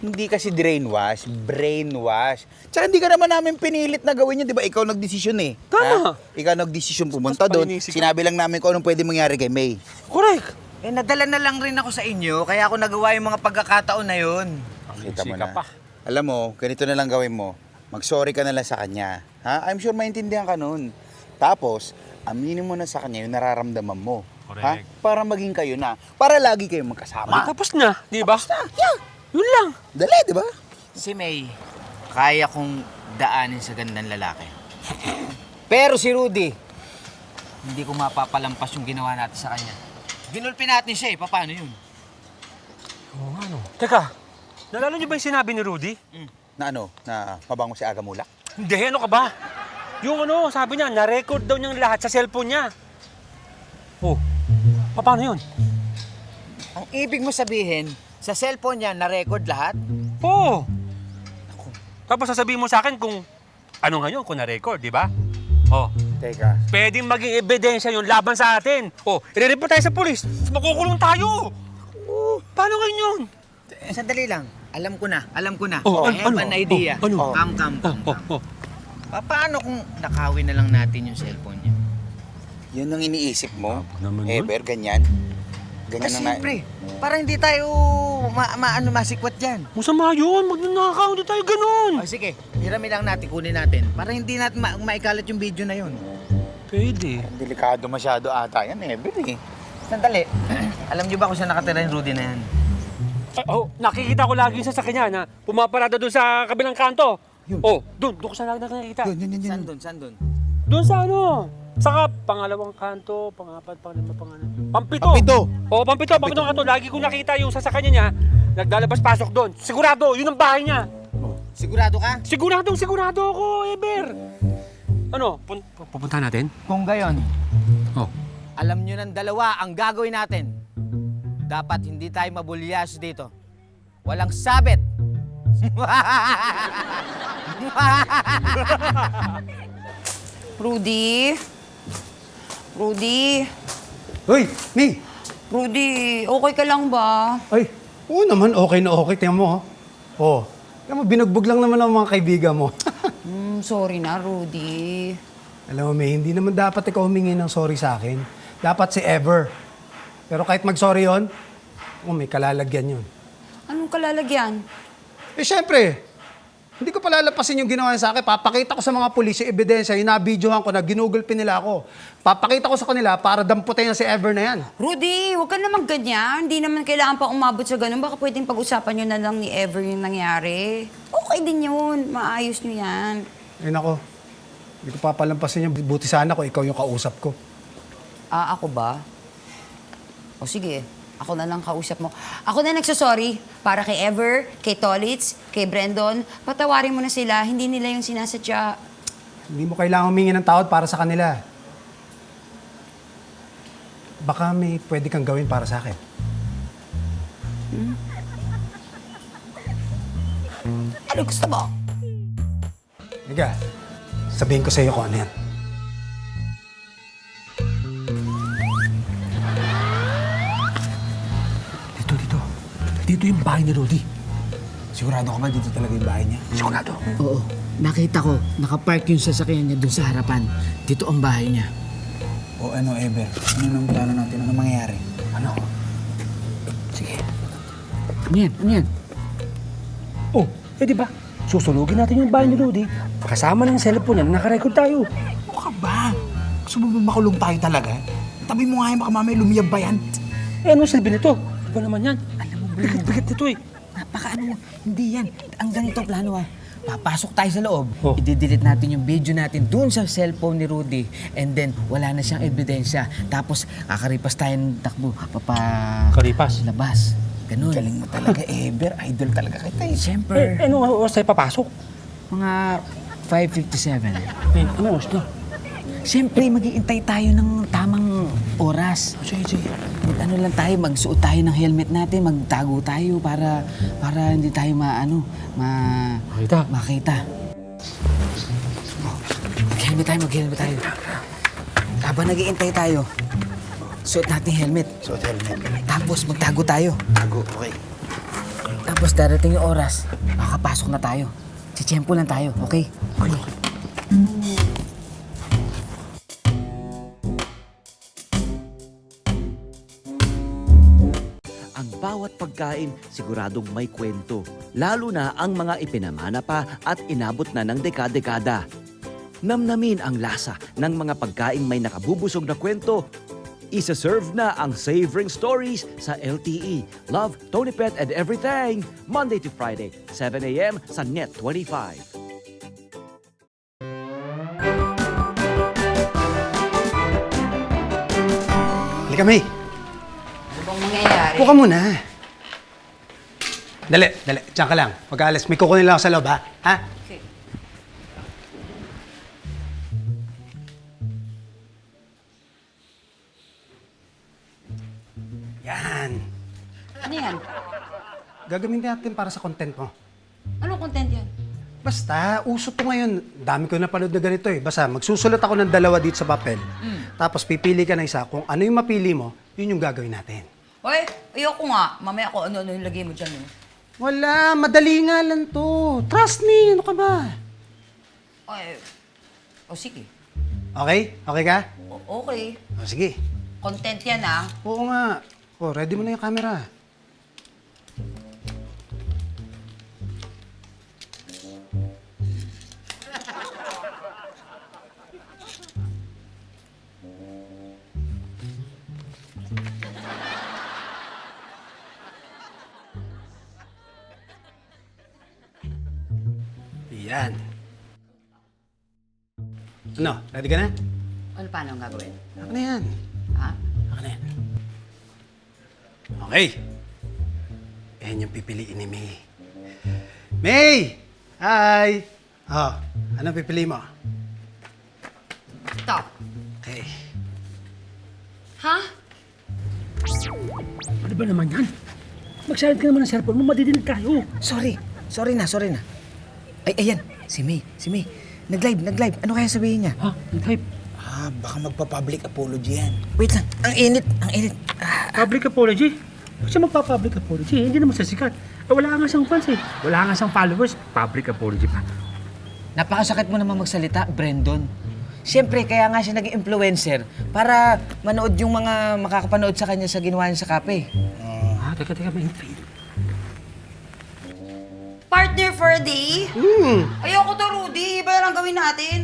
S7: Hindi kasi drain wash, brain wash. Tsaka hindi ka naman namin pinilit na gawin yun, di ba? Ikaw nagdesisyon eh.
S5: Tama.
S7: Ikaw nagdesisyon pumunta doon. Sinabi lang namin kung anong pwede mangyari kay May.
S5: Correct.
S8: Nadala na lang rin ako sa inyo, kaya ako nagawa yung mga pagkakataon na yun.
S7: Kita mo na. Alam mo, ganito na lang gawin mo. Mag-sorry ka na lang sa kanya. Ha? I'm sure maintindihan ka nun. Tapos, aminin mo na sa kanya yung nararamdaman mo.
S5: Correct.
S7: Ha? Para maging kayo na. Para lagi kayong magkasama.
S5: Tapos na, di ba?
S7: Tapos na. Yeah. Yun lang. Dali, di ba?
S8: Si May, kaya kong daanin sa gandang lalaki. Pero si Rudy, hindi ko mapapalampas yung ginawa natin sa kanya. Ginulpi natin siya eh, paano yun?
S5: Oo nga no. Teka, Nalala niyo ba yung sinabi ni Rudy?
S7: Na ano? Na mabango si Aga Mulak?
S5: Hindi, ano ka ba? Yung ano, sabi niya, na-record daw niyang lahat sa cellphone niya. Oh, paano yun?
S2: Ang ibig mo sabihin, sa cellphone niya na-record lahat?
S5: Oo. Tapos sasabihin mo sa akin kung ano ngayon, kung na-record, di ba? Oh.
S7: Teka.
S5: Pwedeng maging ebidensya yung laban sa atin. Oh, i-report tayo sa polis. Makukulong tayo. Oh, paano ngayon yun?
S2: Sandali lang. Alam ko na.
S5: Oh,
S2: I have an idea.
S5: Ano?
S2: Come. Paano kung nakawin na lang natin yung cellphone niya?
S7: Yun ang iniisip mo?
S5: Naman yun?
S7: Ever, ganyan? Ganyan ang
S2: Siyempre. Para hindi tayo masikwat dyan.
S5: Masama yun. Magnanakaw. Hindi tayo ganun.
S2: O sige, hiramin lang natin, kunin natin. Para hindi natin maikalat yung video na yun.
S5: Pwede.
S7: Delikado masyado ata yan, Ever eh.
S2: Sandali. Alam niyo ba kung saan nakatira yung Rudy na yan?
S5: Nakikita ko lagi sa kanya na pumaparada doon sa kabilang kanto. Oh, doon ko sa nakikita.
S2: Saan doon?
S5: Doon sa ano? Saka pangalawang kanto, pangapat, panglima, Pampito. Pampito kanto. Lagi ko nakita yung sasakyan niya, naglalabas-pasok doon. Sigurado, yun ang bahay niya.
S2: Sigurado ka?
S5: Sigurado ako, Eber. Ano, pupunta natin?
S2: Kung gayon,
S5: Oh.
S2: alam nyo ng dalawa ang gagawin natin. Dapat hindi tayo mabulyas dito. Walang sabit.
S1: Rudy?
S10: Hoy, May!
S1: Rudy, okay ka lang ba?
S10: Ay, oo naman, okay na okay. Tingnan mo, oh. Tingnan mo, binugbog lang naman ang mga kaibigan mo.
S1: Sorry na, Rudy.
S10: Alam mo, May, hindi naman dapat ikaw humingi ng sorry sa akin. Dapat si Ever. Pero kahit mag-sorry yun, may kalalagyan yun.
S1: Anong kalalagyan?
S10: Eh, syempre, hindi ko palalapasin yung ginawa niya sa akin. Papakita ko sa mga pulis yung ebidensya, yung nabidyohan ko, na ginugulpin nila ako. Papakita ko sa kanila para damputin na si Ever na yan.
S1: Rudy, huwag ka naman ganyan. Hindi naman kailangan pa umabot sa ganun. Baka pwedeng pag-usapan nyo na lang ni Ever yung nangyari. Okay din yun. Maayos nyo yan.
S10: Ay, nako. Hindi ko papalampasin yung buti sana ko, ikaw yung kausap ko.
S1: Ako ba? O sige, ako na lang kausap mo. Ako na nagsasorry para kay Ever, kay Tolitz, kay Brendon. Patawarin mo na sila. Hindi nila yung sinasadya.
S10: Hindi mo kailangan humingi ng tawad para sa kanila. Baka may pwede kang gawin para sa akin.
S1: Ano gusto mo?
S10: Higa, sabihin ko sa iyo kung ano yan.
S7: Dito yung bahay ni Rudy. Sigurado ka ba dito talaga yung bahay niya? Sigurado.
S2: Oo. Nakita ko, nakapark yung sasakyan niya doon sa harapan. Dito ang bahay niya.
S7: O ano, Ever? Ano nang plano natin? Ano mangyayari? Ano?
S2: Sige. Ano yan?
S5: Oh, di ba? Susunugin natin yung bahay ni Rudy. Kasama ng cellphone niya, nakarecord tayo.
S7: Ano ka ba? Gusto mo ba makulong tayo talaga? Tabi mo nga yan, baka mamaya lumiyab ba yan?
S5: Ano silbi nito? Di ba naman yan? Bigat nito eh.
S2: Hindi yan. Ang ganito plano Papasok tayo sa loob. I-delete natin yung video natin dun sa cellphone ni Rudy. And then, wala na siyang ebidensya. Tapos, kakaripas tayo ng takbo.
S5: Karipas?
S2: Labas. Ganun.
S7: Galing mo talaga, Ever. Idol talaga kita eh.
S2: Siyempre.
S5: Ano oras tayo papasok?
S2: Mga 5:57.
S5: Ano oras na?
S2: Siyempre, mag-iintay tayo ng tamang oras.
S7: Sige.
S2: Ano lang tayo, magsuot tayo ng helmet natin, magtago tayo para hindi tayo makita. Mag-helmet tayo. Habang nag-iintay tayo, suot natin helmet.
S7: Suot helmet.
S2: Tapos magtago tayo.
S7: Tago, okay.
S2: Tapos darating yung oras, makakapasok na tayo. Tsitsyempo lang tayo, okay? Okay.
S16: Ang bawat pagkain siguradong may kwento, lalo na ang mga ipinamana pa at inabot na ng dekada-dekada. Namnamin ang lasa ng mga pagkaing may nakabubusog na kwento. Isa-serve na ang Savoring Stories sa LTE. Love, Tony Pet and Everything. Monday to Friday, 7 a.m. sa Net 25.
S10: Halika, May.
S1: Ano bang mangyayari?
S10: Upo ka muna. Dali. Diyan ka lang. Pag-alis, may kukunin lang ako sa loob, ha? Ha?
S1: Okay.
S10: Yan.
S1: Ano yan?
S10: Gagamitin natin para sa content mo.
S1: Anong content yan?
S10: Basta, uso to ngayon. Dami ko napanood na ganito eh. Basta, magsusulat ako ng 2 dito sa papel. Tapos pipili ka ng isa. Kung ano yung mapili mo, yun yung gagawin natin.
S1: Oy, ayoko nga. Mamaya ko ano yung lagay mo dyan,
S10: Wala, madali nga lang to. Trust me, ano ka ba?
S1: Ay, sige.
S10: Okay? Okay ka?
S1: Okay.
S10: O, sige.
S1: Content yan, ah.
S10: Oo nga. O, ready mo na yung camera. Yan. Ano? Ready ka na?
S1: Ano paano ang gagawin?
S10: Ako na yan.
S1: Ha?
S10: Ako na yan. Okay. Yan yung pipiliin ni May. May! Hi! Oh, anong pipili mo?
S1: Ito.
S10: Okay.
S1: Ha?
S5: Ano ba naman yan? Mag-silent ka naman ng cellphone mo, madidinig tayo.
S8: Sorry na. Ay, ayan, si May. Nag-live. Ano kaya sabihin niya?
S5: Ha? Nag-live?
S7: Baka magpa-public apology yan.
S8: Wait lang, ang init.
S5: Public apology? Ba't siya magpa-public apology? Hindi naman sa sikat. Wala nga siyang fans eh. Wala nga siyang followers. Public apology pa.
S8: Napakasakit mo naman magsalita, Brandon. Siyempre, kaya nga siya naging influencer para manood yung mga makakapanood sa kanya sa ginawa niya sa kape.
S5: Teka, may
S1: Partner for a day? Ayoko to, Rudy. Iba lang gawin natin.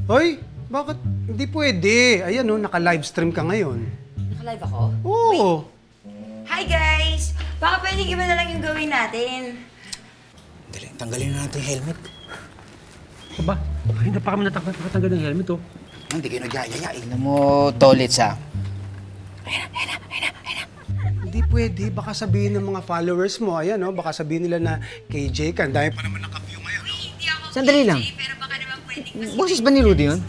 S10: Hoy, bakit? Hindi pwede. Ayan naka-live stream ka ngayon.
S1: Naka-live ako?
S10: Oo.
S1: Hi, guys! Baka pwedeng iba na lang yung gawin natin.
S7: Dali, tanggalin na natin yung helmet.
S5: Aba, hindi pa kami nakatanggal ng helmet, oh.
S7: Hindi kayo nagyayaya.
S8: Tignan mo, Tolits, ha?
S10: Hindi pwede. Baka sabihin ng mga followers mo, ayan baka sabihin nila na KJ ka. Ang dami pa naman naka-view ngayon.
S8: Sandali lang. Boses ba ni Rudy yun?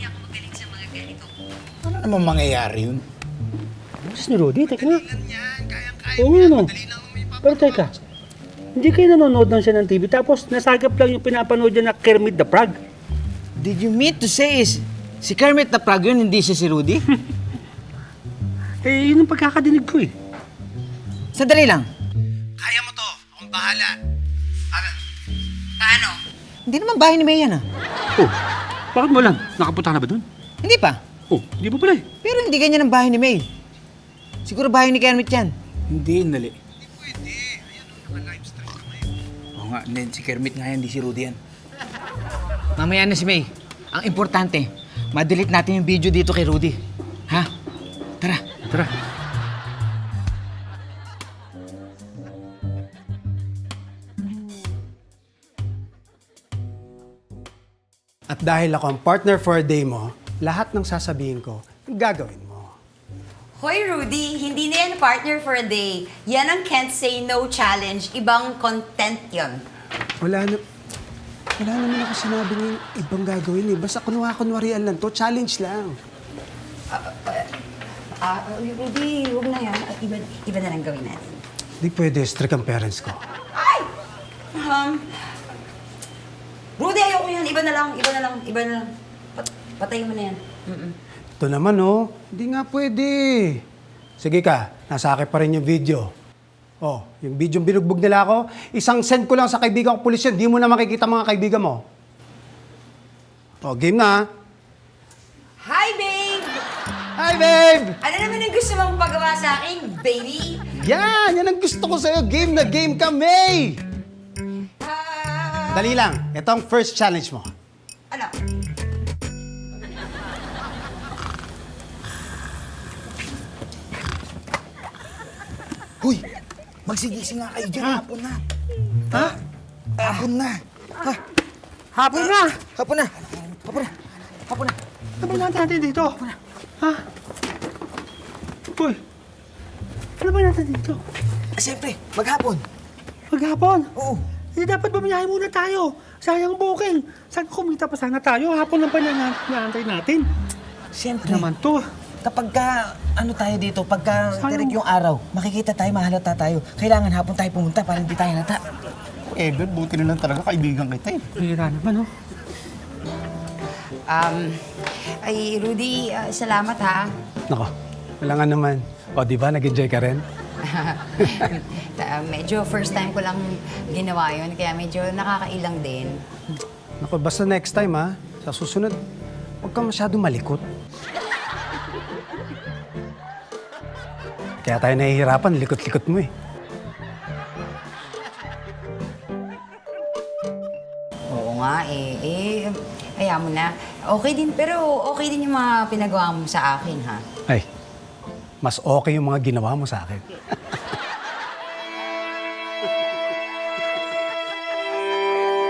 S7: Ano naman mangyayari yun?
S5: Boses ni Rudy? Teka nga. Oo nga, no. Pero teka, hindi kayo nanonood lang siya ng TV tapos nasagap lang yung pinapanood niya na Kermit the Frog.
S8: Did you mean to say si Kermit the Frog yun, hindi siya si Rudy?
S5: Yun ang pagkakadinig ko eh.
S8: Sandali lang.
S10: Kaya mo to. Akong bahala.
S1: Paano?
S8: Hindi naman bahay ni May yan,
S5: Oh, bakit mo lang? Nakapunta na ba dun?
S8: Hindi pa.
S5: Oh, hindi pa pala eh.
S8: Pero hindi ganyan ang bahay ni May. Siguro bahay ni Kermit yan.
S7: Hindi, dali. Hindi pwede. Ayan naka-live stream ka ngayon. Oo nga, hindi, si Kermit nga yan, hindi si Rudy yan.
S8: Mamaya na si May. Ang importante, ma-delete natin yung video dito kay Rudy. Ha? Tara.
S10: At dahil ako ang partner for a day mo, lahat ng sasabihin ko, gagawin mo.
S1: Hoy, Rudy, hindi na yan partner for a day. Yan ang Can't Say No Challenge. Ibang content yon.
S10: Wala naman ako sinabi ng ibang gagawin eh. Basta kunwarian lang to, challenge lang.
S1: Rudy, huwag na yan. Iba na lang gawin natin.
S10: Di pwede, strict ang parents ko.
S1: Rudy, ayoko yan. Iba na lang. Patayin mo na yan.
S10: Ito naman hindi nga pwede. Sige ka, nasa akin pa rin yung video. Yung video binugbog nila ako, isang send ko lang sa kaibigan ko pulis yan, di mo na makikita mga kaibigan mo. Game na.
S1: Hi, babe!
S10: Hi, babe!
S1: Ano naman ang gusto mong pagawa sa akin, baby?
S10: Yan ang gusto ko sa'yo. Game na game ka, May! Dali lang. Ito ang first challenge mo.
S1: Ano?
S7: Huy! Magsigising nga kayo dyan, hapon na. Ha? Hapon na. Ha?
S5: Hapon na!
S7: Hapon na.
S5: Ano ba natin dito? Ha? Uy! Ano ba natin dito?
S8: Siyempre, maghapon.
S5: Maghapon?
S14: Oo.
S5: Dapat bumiyahe muna tayo. Sayang booking. Saan kumita pa sana tayo? Hapon lang pa naantay natin.
S14: Siyempre.
S5: Naman to.
S14: Kapag tayo dito, pagka direct yung araw, makikita tayo, mahalata tayo. Kailangan hapon tayo pumunta para hindi tayo nata.
S6: Ever, buti na lang talaga kaibigan kita eh.
S5: Bihira naman, oh.
S1: Ay, Rudy, salamat ha.
S10: Nako, wala nga naman. O, di ba, nag-enjoy ka rin?
S1: Medyo first time ko lang ginawa yun, kaya medyo nakakailang din.
S10: Nako, basta next time ha, sa susunod, huwag kang masyado malikot. Kaya tayo nahihirapan, likot-likot mo eh.
S1: Oo nga eh. Kaya mo na. Okay din, pero okay din yung mga pinagawa mo sa akin ha.
S10: Ay, mas okay yung mga ginawa mo sa akin.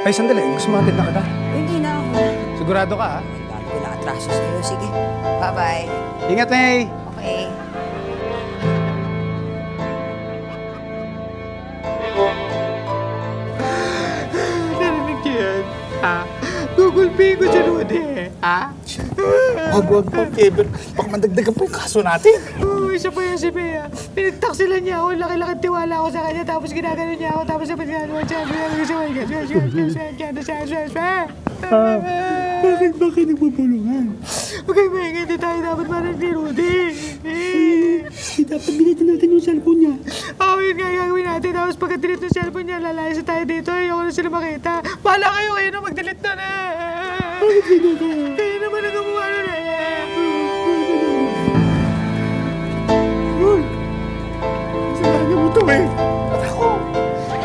S10: Ay, sandali. Gusto mo atid na kita?
S1: Hindi na ako.
S10: Sigurado ka, ha?
S1: Dami ko na atraso sa'yo. Sige, bye-bye.
S10: Ingat, May!
S1: Okay.
S5: Narinig niyo yan? Gugulpi ko si Rudy,
S6: Wag, Ever. Baka mandagdagan pa yung kaso natin.
S5: Isa pa yan si Bea. Pinagtaksilan niya ako, laki-laki tiwala ako sa kanya, tapos ginagano niya ako, tapos sabi niya, bakit ba kayo nagpapulungan? Huwag kayo maingay, hindi tayo dapat marinig ni Rudy. Dapat binitin natin yung cellphone niya. Oo, yun nga gagawin natin. Tapos pagka delete yung cellphone niya, lalayas tayo dito. Ayoko na sila makita. Bahala kayo na mag-delete na na. Bakit hindi ka? Kayo naman ang gumawa na na. Uy! Sinabi mo ito eh. Ba't ako?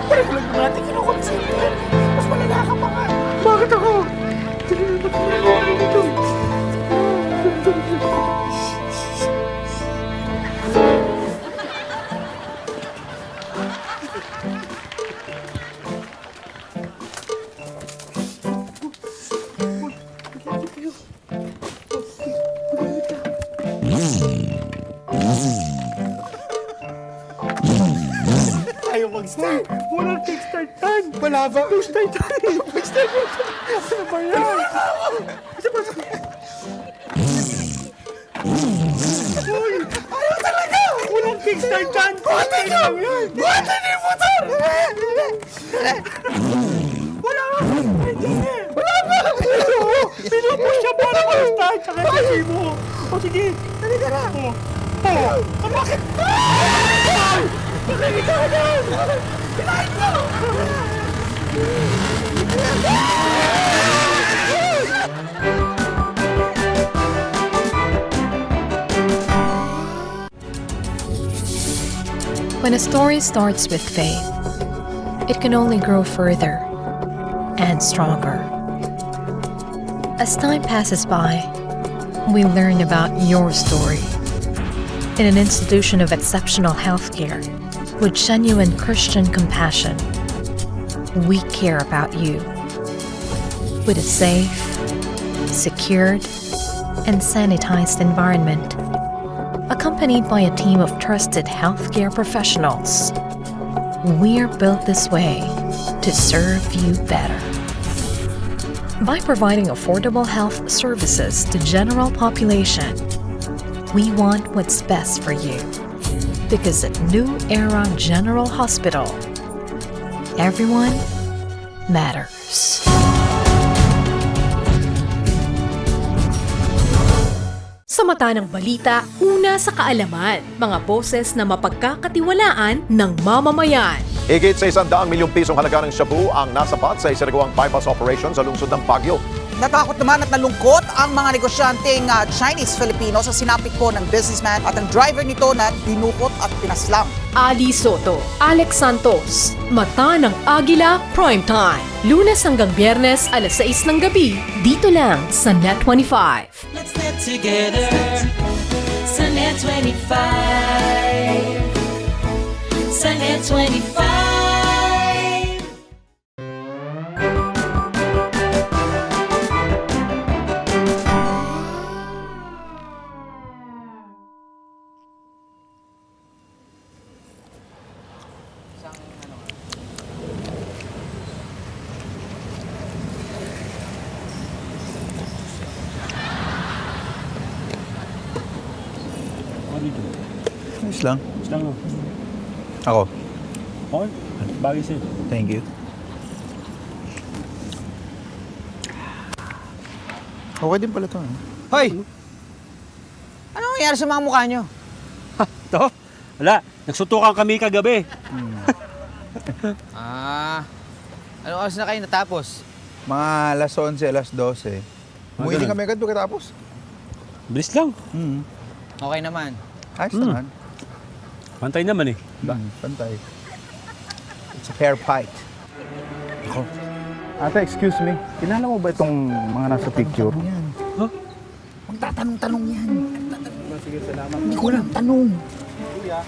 S5: Parang lang naman natin kinukonsider. Mas malala ka pa nga. Bakit ako? Ba't malala ka dito? Ayaw mag-start. Walang kickstart-tan. Wala ba? Kickstart-tan. Kickstart-tan. Ano ba yan? Isa pa sa... Uy! Ayaw talaga! Walang kickstart-tan. Buhatin nyo! Buhatin nyo yung motor! Wala ba? Wala ba? Pinupush siya para mag-start. Tsaka kasi mo. O sige, halika na. Bakit? Makinig ka na! Kinahin mo!
S12: When a story starts with faith, it can only grow further and stronger. As time passes by, we learn about your story. In an institution of exceptional healthcare, with genuine Christian compassion, we care about you. With a safe, secured, and sanitized environment, accompanied by a team of trusted healthcare professionals, we're built this way to serve you better. By providing affordable health services to general population, we want what's best for you. Because at New Era General Hospital, everyone matters. Sa mata ng balita, una sa kaalaman, mga boses na mapagkakatiwalaan ng mamamayan.
S11: Higit sa 100 milyong pisong halaga ng shabu ang nasapat sa isinagawang bypass operation sa lungsod ng Baguio.
S14: Natakot naman at nalungkot ang mga negosyanteng Chinese-Filipino sa sinapit po ng businessman at ang driver nito na dinukot at pinaslang.
S12: Ali Soto, Alex Santos, Mata ng Agila Primetime. Lunes hanggang Biyernes, alas 6 ng gabi, dito lang sa Net25.
S15: Let's get together sa Net25. Sa Net25.
S17: dito?
S6: Ayos lang.
S17: Ayos lang, no?
S6: Ako.
S17: Okay. Bagay sa'yo.
S6: Thank you. Okay din pala to.
S10: Hoy! Ano nangyari sa mga mukha nyo?
S17: Ito? Wala. Nagsutukan kami kagabi.
S2: Anong oras na kayo natapos?
S6: Mga alas 11, alas 12. Umuwi din kami agad pagkatapos.
S17: Bilis lang.
S2: Okay naman.
S6: Ayos naman.
S17: Pantay naman eh.
S6: Pantay. It's a fair fight. Ako. Ate, excuse me. Kilala mo ba itong mga nasa picture? Yan.
S17: Huh?
S6: Magtatanong-tanong yan.
S17: Sige, salamat.
S6: Hindi ko alam. Tanong.
S17: Kuya.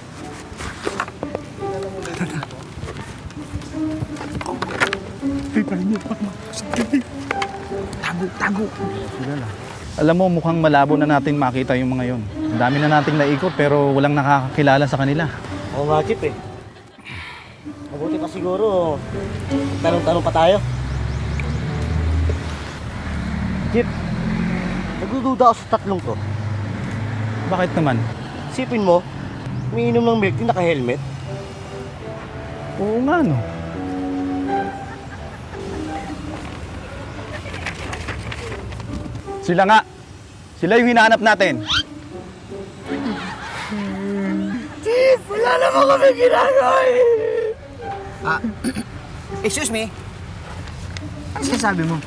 S6: Tago. Alam mo, mukhang malabo na natin makita yung mga yon. Ang dami na nating naikot pero walang nakakakilala sa kanila.
S18: Oo nga, Chip eh. Mabuti pa siguro, tanong-tanong pa tayo. Chip, nagdududa ako sa tatlong to.
S6: Bakit naman?
S18: Sipin mo, umiinom ng milk tea naka-helmet.
S6: Oo nga, no. Sila nga. Sila yung hinahanap natin.
S14: Chief, wala naman kami ginagawa eh.
S10: Excuse me? Ano sinasabi mo?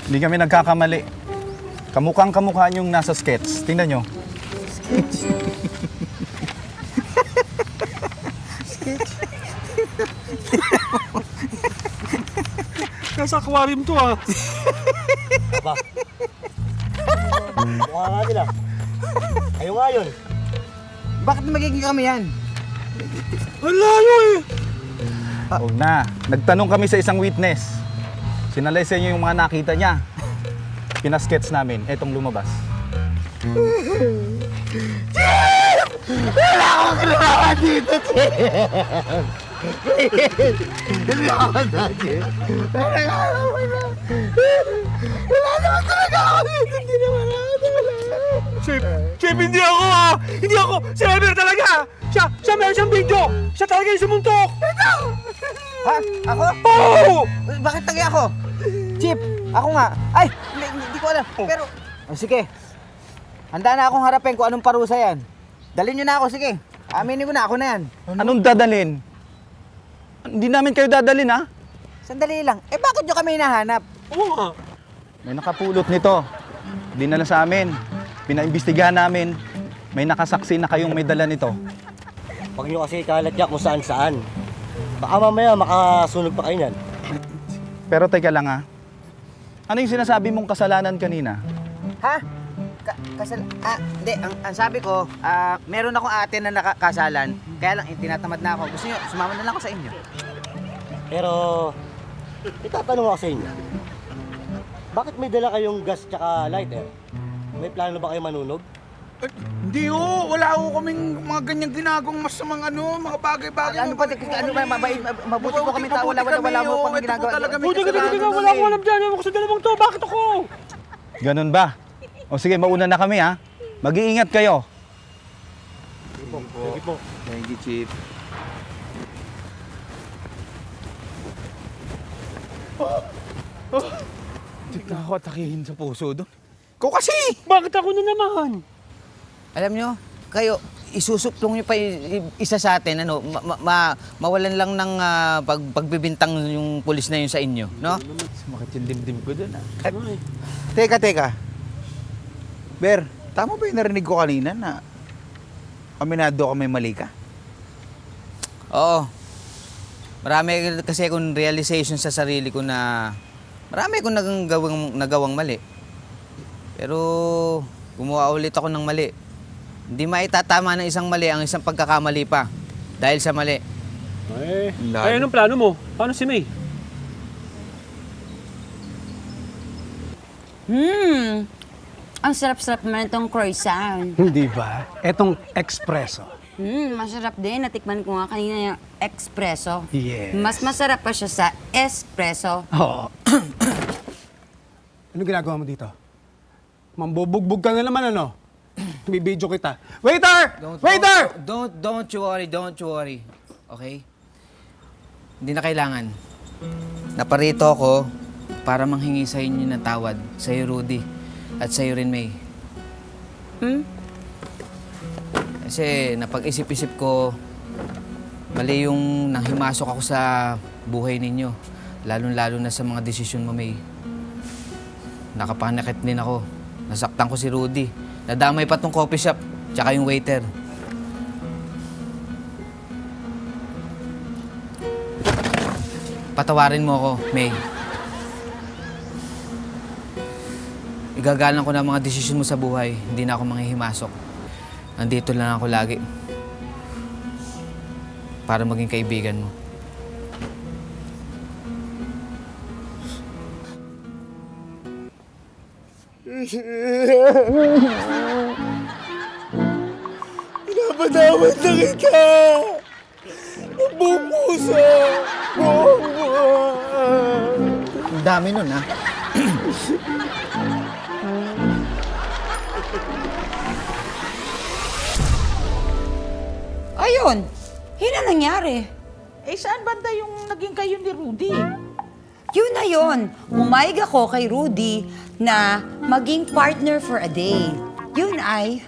S6: Hindi kami nagkakamali. Kamukhang kamukha yung nasa sketch. Tingnan nyo.
S14: Sketch.
S17: Nasa aquarium to ah.
S18: Aba. Mukha nga nila. Kayo nga yun.
S10: Bakit magiging kami yan?
S17: Ang layo eh.
S6: Huwag na. Nagtanong kami sa isang witness. Sinalay sa inyo yung mga nakita niya. Pinasketch namin. Etong lumabas.
S14: Chief! Wala akong ginawa dito, Chief! Hindi ako na, Chief. Wala naman talaga ako dito. Hindi naman ako talaga.
S17: Chip, hindi ako ah! Hindi ako! Si Ever talaga! Siya meron siyang video! Siya talaga yung sumuntok!
S10: Ikaw! Ha? Ako?
S17: Oo!
S10: Bakit tagay ako? Chip, ako nga. Ay, hindi ko alam. Pero, sige. Handa na akong harapin kung anong parusa yan. Dalhin nyo na ako, sige. Aminin mo na, ako na yan.
S6: Anong dadalhin? Hindi namin kayo dadalhin, ha?
S10: Sandali lang. Eh, bakit nyo kami hinahanap?
S17: Oo nga.
S6: May nakapulot nito. Dinala sa amin. Pinaimbestigahan namin. May nakasaksi na kayong may dala nito.
S18: Huwag nyo kasi ikalat niya kung saan-saan. Baka mamaya makasunog pa kayo niyan.
S6: Pero teka lang, ha? Ano yung sinasabi mong kasalanan kanina?
S10: Ha? Hindi. Ang sabi ko, meron akong ate na nakakasalan. Kaya lang, tinatamad na ako. Gusto nyo, sumama na lang ako sa inyo.
S18: Pero, itatanong ako sa inyo. Bakit may dala kayong gas tsaka lighter? May plano ba kayo manunog?
S7: Hindi ho, wala ho kaming mga ganyang ginagawang masamang mga bagay-bagay.
S10: Mabuti po kami tao, wala mo pang ginagawa.
S17: Wala akong alam dyan. Ewan ko sa dalawang to. Bakit ako?
S6: Ganun ba? O sige, mauna na kami, ha? Mag-iingat kayo.
S18: Sige po.
S6: Thank you, Chief. Tignan ako atakihin sa puso doon.
S7: Ikaw kasi!
S17: Bakit ako na naman?
S2: Alam nyo, kayo, isusuplong nyo pa isa sa atin, mawalan lang ng pagbibintang yung pulis na yun sa inyo, no?
S6: Sumakit yung dimdim ko doon, ha?
S7: Teka. Ber, tama ba yung narinig ko kanina na aminado ka may mali ka?
S2: Oo. Marami kasi akong realization sa sarili ko na marami akong nagawang mali. Pero gumawa ulit ako ng mali. Hindi maitatama ng isang mali ang isang pagkakamali pa dahil sa mali.
S17: Ay, anong plano mo? Paano si May?
S1: Ang sarap-sarap naman itong croissant.
S10: Hindi ba? Etong espresso.
S1: Masarap din. Natikman ko nga kanina yung espresso.
S10: Yes.
S1: Mas masarap pa siya sa espresso.
S10: Oo. Anong ginagawa mo dito? Mambubugbog ka na naman, ano? Bibidyo kita. Waiter! Waiter!
S2: Don't you worry. Okay? Hindi na kailangan. Naparito ako para manghingi sa inyo ng tawad. Sa'yo, Rudy. At sa'yo rin, May. Kasi napag-isip-isip ko, mali yung nanghimasok ako sa buhay ninyo. Lalo-lalo na sa mga desisyon mo, May. Nakapanakit din ako. Nasaktan ko si Rudy. Nadamay pa tong coffee shop, tsaka yung waiter. Patawarin mo ako, May. Igagalang ko na mga desisyon mo sa buhay. Hindi na ako manghihimasok. Nandito lang ako lagi. Para maging kaibigan mo.
S17: Pinapatawad na kita! Ang buong puso!
S2: Ang dami nun, ha?
S1: Ayun, yun ang nangyari.
S14: Eh, saan banda yung naging kayo ni Rudy?
S1: Yun na yun. Umayag ako kay Rudy na maging partner for a day. Yun ay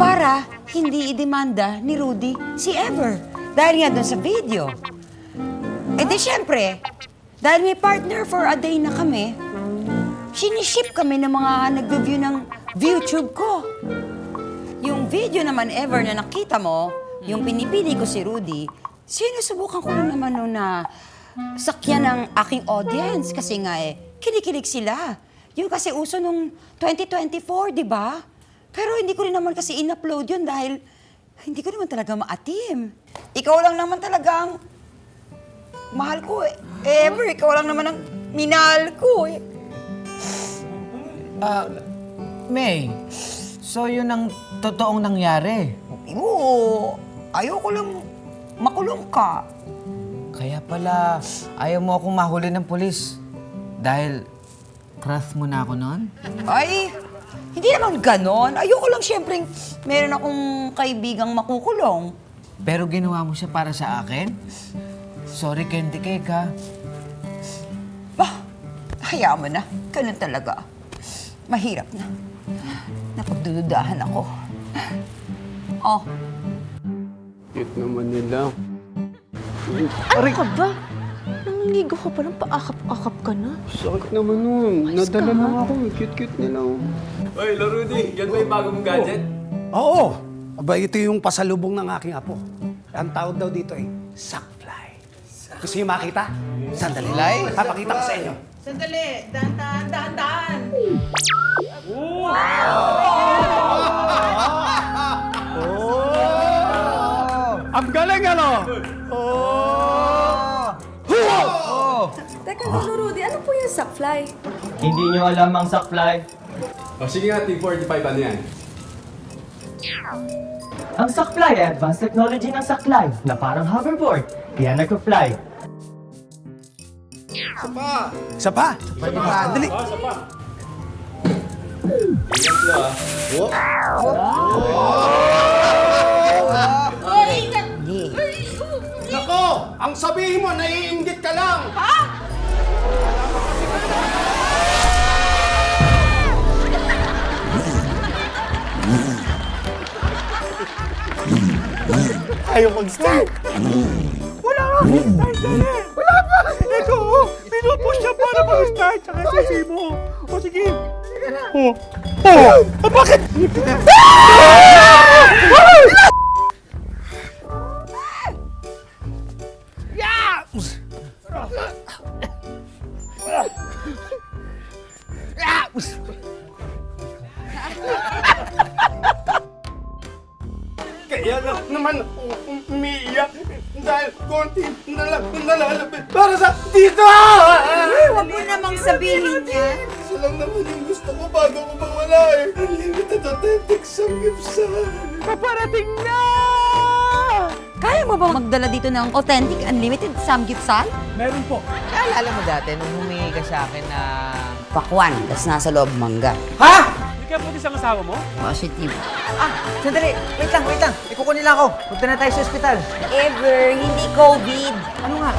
S1: para hindi idemanda ni Rudy si Ever. Dahil nga dun sa video. E di syempre, dahil may partner for a day na kami, siniship kami ng mga nag-view ng ViewTube ko. Yung video naman Ever na nakita mo, yung pinipili ko si Rudy, sinusubukan ko lang naman noon na sakyan ng aking audience kasi nga kinikilig sila. Yun kasi uso nung 2024, di ba? Pero hindi ko rin naman kasi in-upload yun dahil hindi ko naman talaga maatim. Ikaw lang naman talagang mahal ko Ever, ikaw lang naman ang minahal ko
S2: May, so yun ang totoong nangyari.
S1: Oo, ayoko lang makulong ka.
S2: Kaya pala, ayaw mo akong mahuli ng pulis. Dahil crush mo na ako noon?
S1: Ay, hindi naman ganon. Ayoko lang siyempre meron akong kaibigang makukulong.
S2: Pero ginawa mo siya para sa akin? Sorry, Candy Cake, ha?
S1: Hayaan mo na. Ganun talaga. Mahirap na. Napagdududahan ako. Oh.
S3: Cute naman nila.
S4: Ano ka ba? Nangingigo ka pa lang, paakap-akap ka na.
S3: Sakit naman nun. Nadala lang ako. Cute-cute nila.
S17: Oy, Rudy, yan ba yung bago mong gadget?
S10: Oo. Aba, ito yung pasalubong ng aking apo. Ang tawag daw dito ay Suckfly. Gusto niyo makita? Sandali. Papakita ko sa inyo.
S14: Sandali, dahan-dahan.
S10: Ang galing, ano?
S4: Teka, Lolo Rudy, ano po yung Suckfly?
S19: Hindi nyo alam ang Suckfly?
S3: O sige nga, T45, ano yan?
S19: Ang Suckfly ay advanced technology ng Suckfly na parang hoverboard, kaya nag-fly.
S10: Isa pa? Dali.
S17: Nako! Ang sabihin mo, naiinggit ka lang!
S5: Ayaw mag-start! Wala nga mag-start dyan eh! Wala pa! Ito, pinupush siya para mag-start tsaka sisi mo. O sige. Sige na. Bakit? Kaya naman umiiyak dahil konti nalalapit para sa dito!
S1: Huwag mo namang sabihin yan.
S17: Isa lang naman yung gusto ko bago ko mawala eh. Unlimited authentic samgyupsal.
S1: Paparating na! Kaya mo bang magdala dito ng authentic unlimited samgyupsal?
S10: Meron po.
S2: Naalala mo dati nung humingi ka sa akin na...
S1: Pakwan, tas nasa loob mangga.
S2: Ha?
S17: Kaya puti sa asawa mo?
S1: Positive.
S14: Sandali, wait lang. May kukunin lang ako. Punta na tayo sa ospital.
S1: Ever, hindi COVID.
S14: Ano nga?